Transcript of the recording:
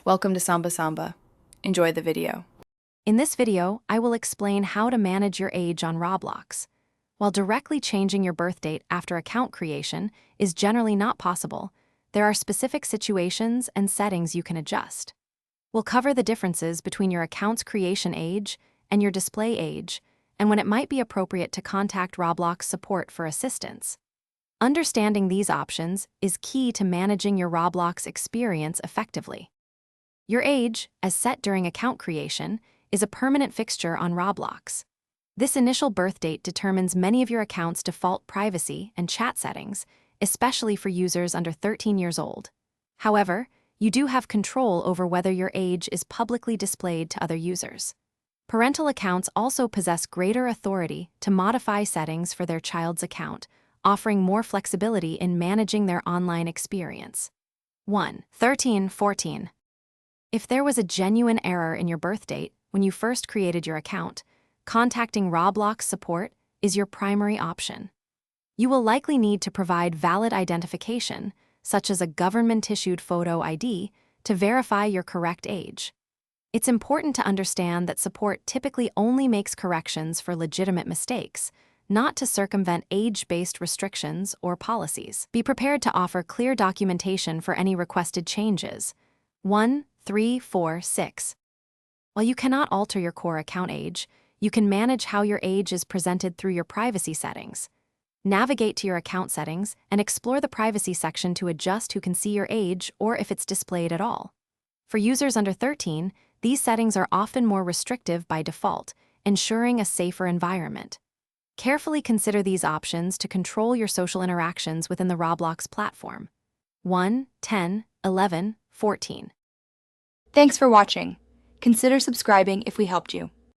Welcome to Samba Samba. Enjoy the video. In this video, I will explain how to manage your age on Roblox. While directly changing your birth date after account creation is generally not possible, there are specific situations and settings you can adjust. We'll cover the differences between your account's creation age and your display age, and when it might be appropriate to contact Roblox support for assistance. Understanding these options is key to managing your Roblox experience effectively. Your age, as set during account creation, is a permanent fixture on Roblox. This initial birth date determines many of your account's default privacy and chat settings, especially for users under 13 years old. However, you do have control over whether your age is publicly displayed to other users. Parental accounts also possess greater authority to modify settings for their child's account, offering more flexibility in managing their online experience. 1. 13-14. If there was a genuine error in your birth date when you first created your account, contacting Roblox support is your primary option. You will likely need to provide valid identification, such as a government-issued photo ID, to verify your correct age. It's important to understand that support typically only makes corrections for legitimate mistakes, not to circumvent age-based restrictions or policies. Be prepared to offer clear documentation for any requested changes. 1, 3, 4, 6. While you cannot alter your core account age, you can manage how your age is presented through your privacy settings. Navigate to your account settings and explore the privacy section to adjust who can see your age or if it's displayed at all. For users under 13, these settings are often more restrictive by default, ensuring a safer environment. Carefully consider these options to control your social interactions within the Roblox platform. 1, 10, 11, 14. Thanks for watching. Consider subscribing if we helped you.